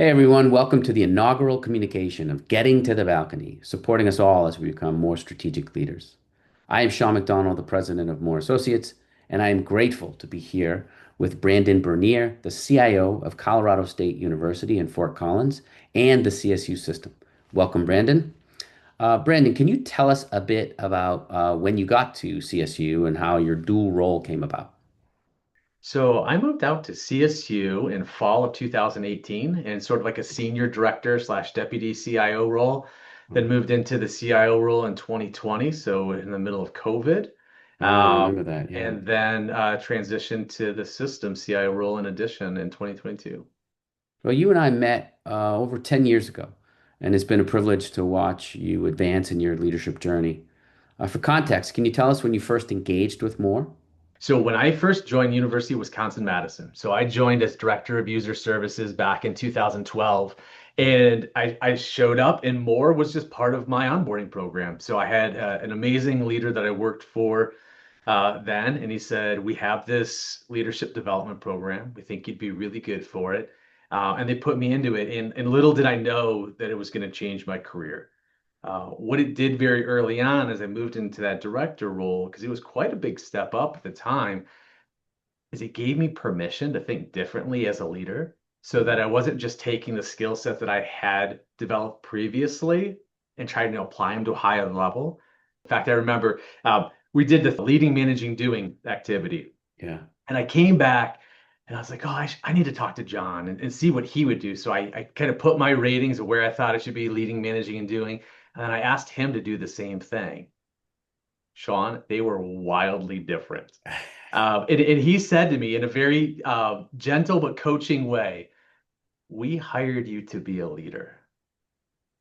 Hey everyone, welcome to the inaugural communication of Getting to the Balcony, supporting us all as we become more strategic leaders. I am Sean McDonald, the president of MOR Associates, and I am grateful to be here with Brandon Bernier, the CIO of Colorado State University in Fort Collins and the CSU system. Welcome, Brandon. Brandon, can you tell us a bit about when you got to CSU and how your dual role came about? So I moved out to CSU in fall of 2018 and sort of like a senior director slash deputy CIO role. Then moved into the CIO role in 2020, so in the middle of COVID. I Um, remember that, yeah. and then transitioned to the system CIO role in addition in 2022. Well, you and I met over 10 years ago, and it's been a privilege to watch you advance in your leadership journey. For context, can you tell us when you first engaged with more? So when I first joined University of Wisconsin-Madison, so I joined as Director of User Services back in 2012, and I showed up and MOR was just part of my onboarding program. So I had an amazing leader that I worked for then, and he said, "We have this leadership development program. We think you'd be really good for it." And they put me into it, and little did I know that it was going to change my career. What it did very early on as I moved into that director role, because it was quite a big step up at the time, is it gave me permission to think differently as a leader so that I wasn't just taking the skill set that I had developed previously and trying to apply them to a higher level. In fact, I remember we did the leading, managing, doing activity. Yeah. And I came back and I was like, oh, I need to talk to John and see what he would do. So I kind of put my ratings of where I thought I should be leading, managing, and doing. And then I asked him to do the same thing. Sean, they were wildly different. And he said to me in a very gentle but coaching way, "We hired you to be a leader.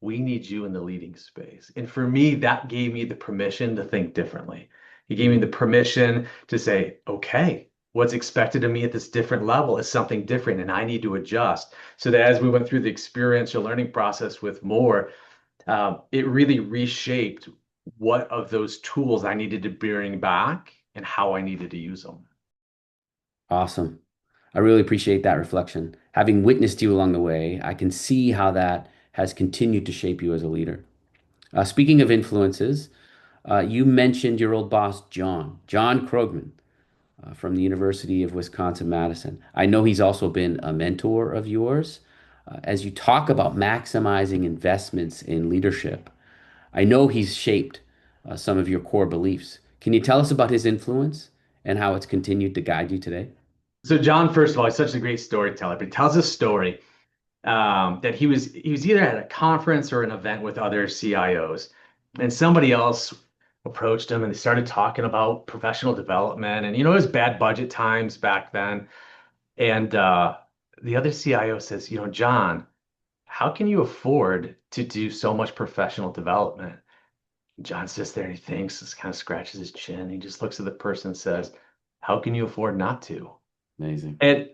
We need you in the leading space." And for me, that gave me the permission to think differently. He gave me the Mhm. permission to say, okay, what's expected of me at this different level is something different, and I need to adjust. So that as we went through the experiential learning process with more, it really reshaped what of those tools I needed to bring back and how I needed to use them. Awesome. I really appreciate that reflection. Having witnessed you along the way, I can see how that has continued to shape you as a leader. Speaking of influences, you mentioned your old boss, John Krogman, from the University of Wisconsin-Madison. I know he's also been a mentor of yours. As you talk about maximizing investments in leadership, I know he's shaped some of your core beliefs. Can you tell us about his influence and how it's continued to guide you today? So John, first of all, he's such a great storyteller, but he tells a story that he was either at a conference or an event with other CIOs, and somebody else approached him and they started talking about professional development. And it was bad budget times back then. And the other CIO says, John, how can you afford to do so much professional development? John sits there and he thinks, just kind of scratches his chin. He just looks at the person and says, how can you afford not to? Amazing. And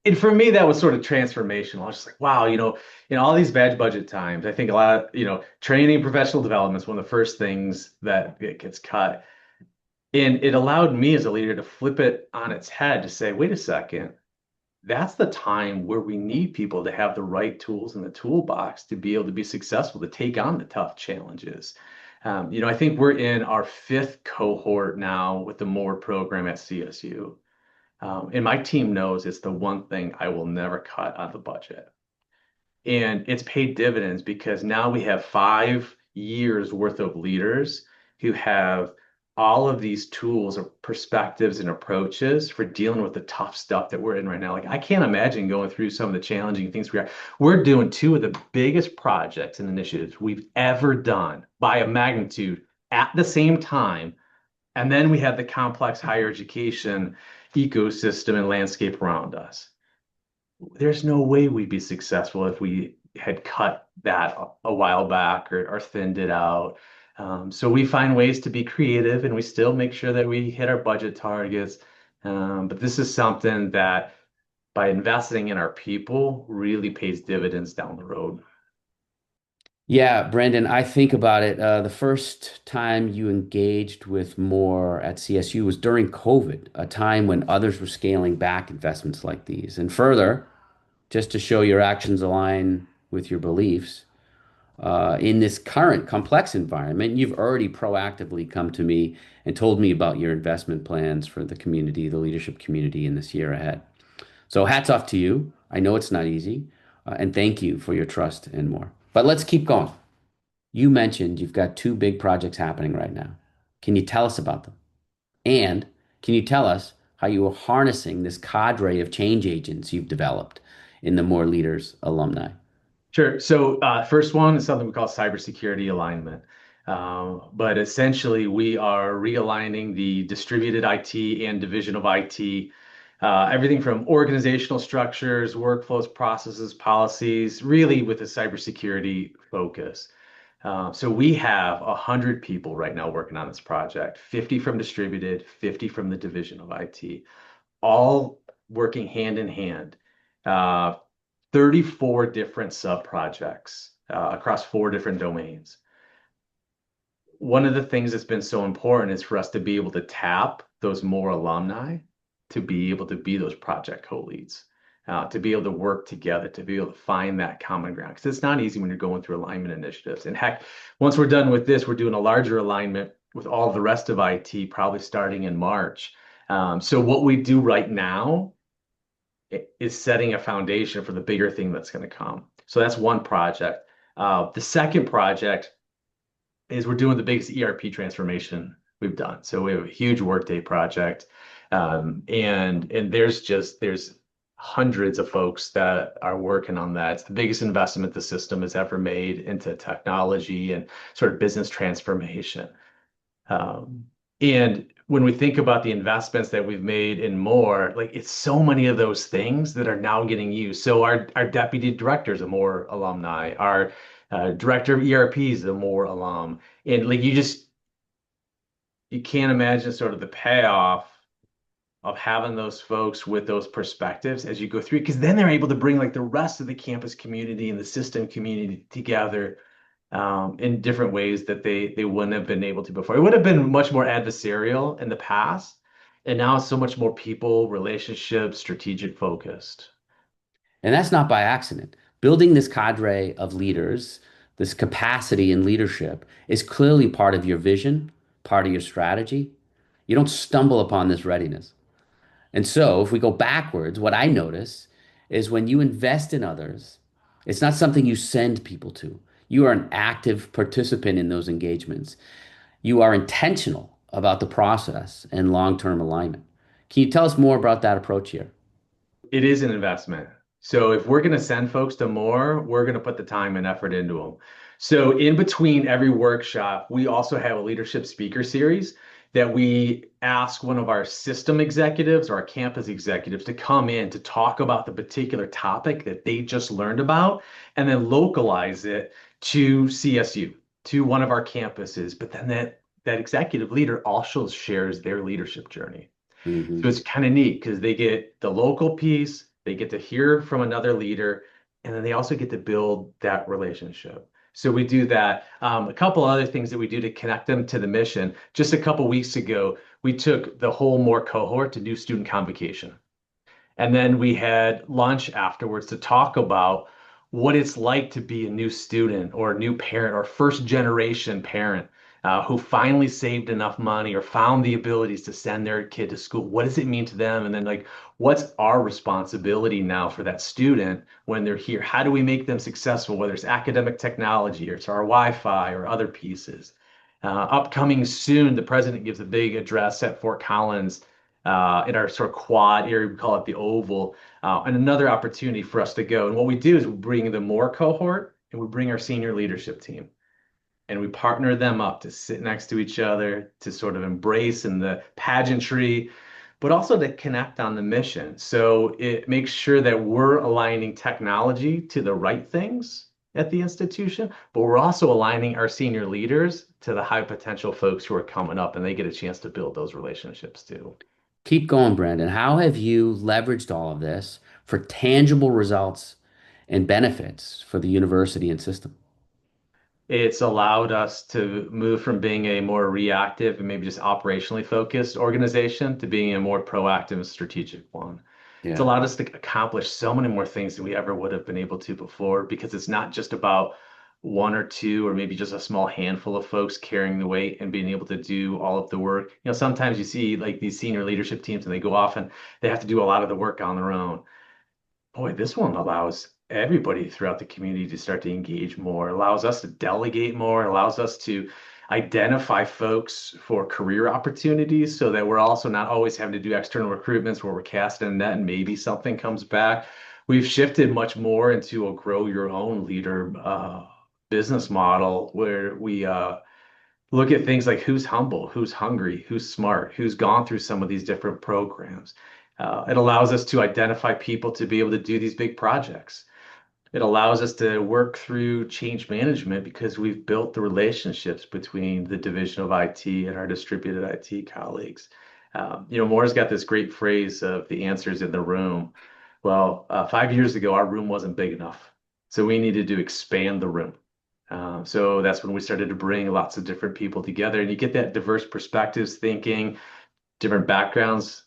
and for me, that was sort of transformational. I was just like, wow, in all these bad budget times, I think a lot of, training and professional development is one of the first things that gets cut. And it allowed me as a leader to flip it on its head to say, wait a second, that's the time where we need people to have the right tools in the toolbox to be able to be successful, to take on the tough challenges. I think we're in our fifth cohort now with the MORE program at CSU. And my team knows it's the one thing I will never cut on the budget. And it's paid dividends because now we have 5 years worth of leaders who have all of these tools or perspectives and approaches for dealing with the tough stuff that we're in right now. Like I can't imagine going through some of the challenging things we are. We're doing two of the biggest projects and initiatives we've ever done by a magnitude at the same time. And then we have the complex higher education ecosystem and landscape around us. There's no way we'd be successful if we had cut that a while back or thinned it out. So we find ways to be creative and we still make sure that we hit our budget targets. But this is something that by investing in our people really pays dividends down the road. Yeah, Brandon, I think about it. The first time you engaged with more at CSU was during COVID, a time when others were scaling back investments like these. And further, just to show your actions align with your beliefs. In this current complex environment, you've already proactively come to me and told me about your investment plans for the community, the leadership community in this year ahead. So hats off to you. I know it's not easy, and thank you for your trust and more. But let's keep going. You mentioned you've got two big projects happening right now. Can you tell us about them? And can you tell us how you are harnessing this cadre of change agents you've developed in the More Leaders alumni? Sure. So, first one is something we call cybersecurity alignment. But essentially, we are realigning the distributed IT and division of IT, everything from organizational structures, workflows, processes, policies, really with a cybersecurity focus. So we have 100 people right now working on this project, 50 from distributed, 50 from the division of IT, all working hand in hand. Uh, 34 different sub-projects across 4 different domains. One of the things that's been so important is for us to be able to tap those more alumni to be able to be those project co-leads, to be able to work together, to be able to find that common ground. Because it's not easy when you're going through alignment initiatives. And heck, once we're done with this, we're doing a larger alignment with all the rest of IT, probably starting in March. So what we do right now is setting a foundation for the bigger thing that's going to come. So that's one project. The second project is we're doing the biggest ERP transformation we've done. So we have a huge Workday project, and there's hundreds of folks that are working on that. It's the biggest investment the system has ever made into technology and sort of business transformation. Um, and when we think about the investments that we've made in more, like it's so many of those things that are now getting used. So our deputy director is a more alumni. Our director of ERP is a more alum. And like you can't imagine sort of the payoff of having those folks with those perspectives as you go through, because then they're able to bring like the rest of the campus community and the system community together in different ways that they wouldn't have been able to before. It would have been much more adversarial in the past, and now it's so much more people, relationship, strategic focused. And that's not by accident. Building this cadre of leaders, this capacity in leadership, is clearly part of your vision, part of your strategy. You don't stumble upon this readiness. And so, if we go backwards, what I notice is when you invest in others, it's not something you send people to. You are an active participant in those engagements. You are intentional about the process and long-term alignment. Can you tell us more about that approach here? It is an investment. So if we're going to send folks to more, we're going to put the time and effort into them. So in between every workshop, we also have a leadership speaker series that we ask one of our system executives or our campus executives to come in to talk about the particular topic that they just learned about and then localize it to CSU, to one of our campuses. But then that executive leader also shares their leadership journey. So Mhm. it's kind of neat because they get the local piece, they get to hear from another leader, and then they also get to build that relationship. So we do that. A couple other things that we do to connect them to the mission. Just a couple weeks ago, we took the whole MOR cohort to do student convocation. And then we had lunch afterwards to talk about what it's like to be a new student or a new parent or first generation parent who finally saved enough money or found the abilities to send their kid to school. What does it mean to them? And then, like, what's our responsibility now for that student when they're here? How do we make them successful, whether it's academic technology or it's our Wi-Fi or other pieces? Upcoming soon, the president gives a big address at Fort Collins in our sort of quad area, we call it the Oval, and another opportunity for us to go. And what we do is we bring the more cohort and we bring our senior leadership team and we partner them up to sit next to each other, to sort of embrace in the pageantry, but also to connect on the mission. So it makes sure that we're aligning technology to the right things at the institution, but we're also aligning our senior leaders to the high potential folks who are coming up and they get a chance to build those relationships too. Keep going, Brandon. How have you leveraged all of this for tangible results and benefits for the university and system? It's allowed us to move from being a more reactive and maybe just operationally focused organization to being a more proactive and strategic one. It's Yeah. allowed us to accomplish so many more things than we ever would have been able to before because it's not just about one or two or maybe just a small handful of folks carrying the weight and being able to do all of the work. Sometimes you see like these senior leadership teams and they go off and they have to do a lot of the work on their own. Boy, this one allows everybody throughout the community to start to engage more, allows us to delegate more, allows us to identify folks for career opportunities so that we're also not always having to do external recruitments where we're casting a net and maybe something comes back. We've shifted much more into a grow your own leader business model where we look at things like who's humble, who's hungry, who's smart, who's gone through some of these different programs. It allows us to identify people to be able to do these big projects. It allows us to work through change management because we've built the relationships between the division of IT and our distributed IT colleagues. Moore's got this great phrase of the answers in the room. Well, 5 years ago, our room wasn't big enough. So we needed to expand the room. So that's when we started to bring lots of different people together, and you get that diverse perspectives, thinking, different backgrounds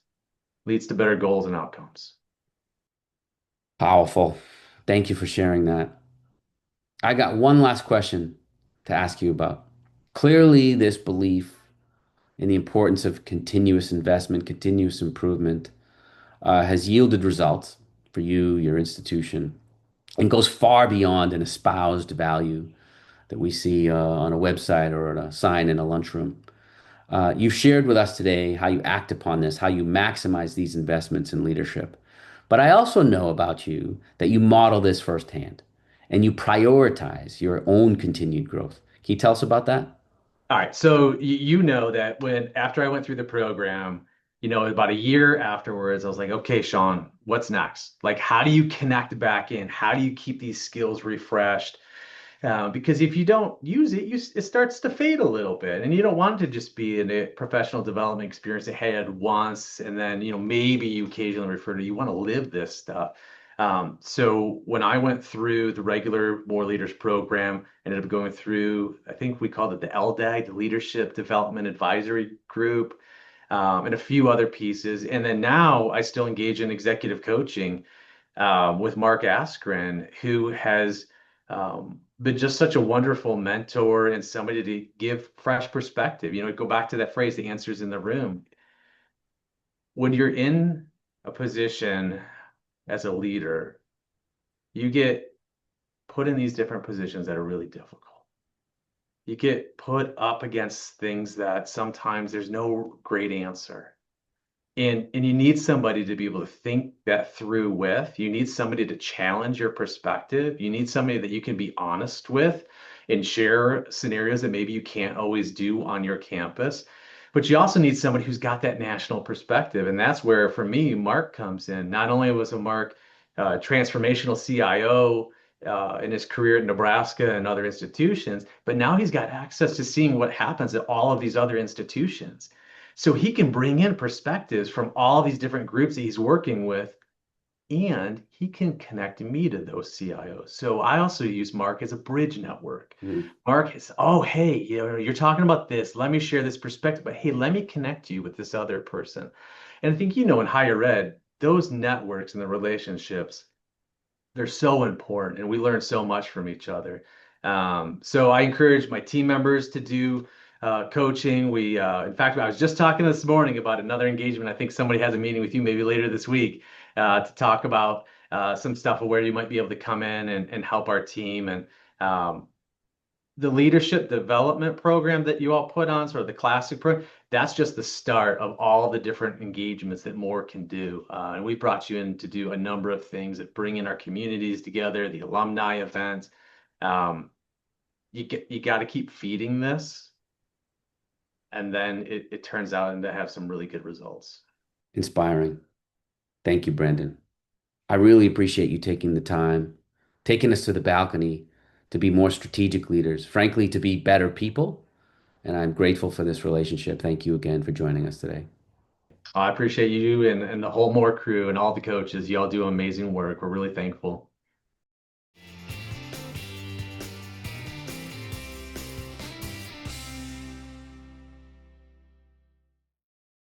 leads to better goals and outcomes. Powerful. Thank you for sharing that. I got one last question to ask you about. Clearly, this belief in the importance of continuous investment, continuous improvement, has yielded results for you, your institution, and goes far beyond an espoused value that we see on a website or on a sign in a lunchroom. You've shared with us today how you act upon this, how you maximize these investments in leadership. But I also know about you that you model this firsthand and you prioritize your own continued growth. Can you tell us about that? All right, so you know that when after I went through the program, about a year afterwards, I was like, okay, Sean, what's next? Like, how do you connect back in? How do you keep these skills refreshed? Because if you don't use it, it starts to fade a little bit, and you don't want it to just be a professional development experience that had once, and then maybe you occasionally refer to. You want to live this stuff. So when I went through the regular More Leaders program, ended up going through, I think we called it the LDAG, the Leadership Development Advisory Group, and a few other pieces, and then now I still engage in executive coaching with Mark Askren, who has been just such a wonderful mentor and somebody to give fresh perspective. Go back to that phrase, the answers in the room. When you're in a position as a leader, you get put in these different positions that are really difficult. You get put up against things that sometimes there's no great answer. And you need somebody to be able to think that through with. You need somebody to challenge your perspective. You need somebody that you can be honest with and share scenarios that maybe you can't always do on your campus. But you also need somebody who's got that national perspective. And that's where, for me, Mark comes in. Not only was a Mark transformational CIO in his career at Nebraska and other institutions, but now he's got access to seeing what happens at all of these other institutions. So he can bring in perspectives from all these different groups that he's working with, and he can connect me to those CIOs. So I also use Mark as a bridge network. Mm. Mark is, oh, hey, you're talking about this. Let me share this perspective, but hey, let me connect you with this other person. And I think, in higher ed, those networks and the relationships, they're so important and we learn so much from each other. So I encourage my team members to do coaching. In fact, I was just talking this morning about another engagement. I think somebody has a meeting with you maybe later this week to talk about some stuff of where you might be able to come in and help our team. And the leadership development program that you all put on, sort of the classic program, that's just the start of all the different engagements that more can do. And we brought you in to do a number of things that bring in our communities together, the alumni events. Um, you got to keep feeding this, and then it turns out and to have some really good results. Inspiring. Thank you, Brandon. I really appreciate you taking the time, taking us to the balcony to be more strategic leaders, frankly, to be better people. And I'm grateful for this relationship. Thank you again for joining us today. I appreciate you and the whole more crew and all the coaches. You all do amazing work. We're really thankful.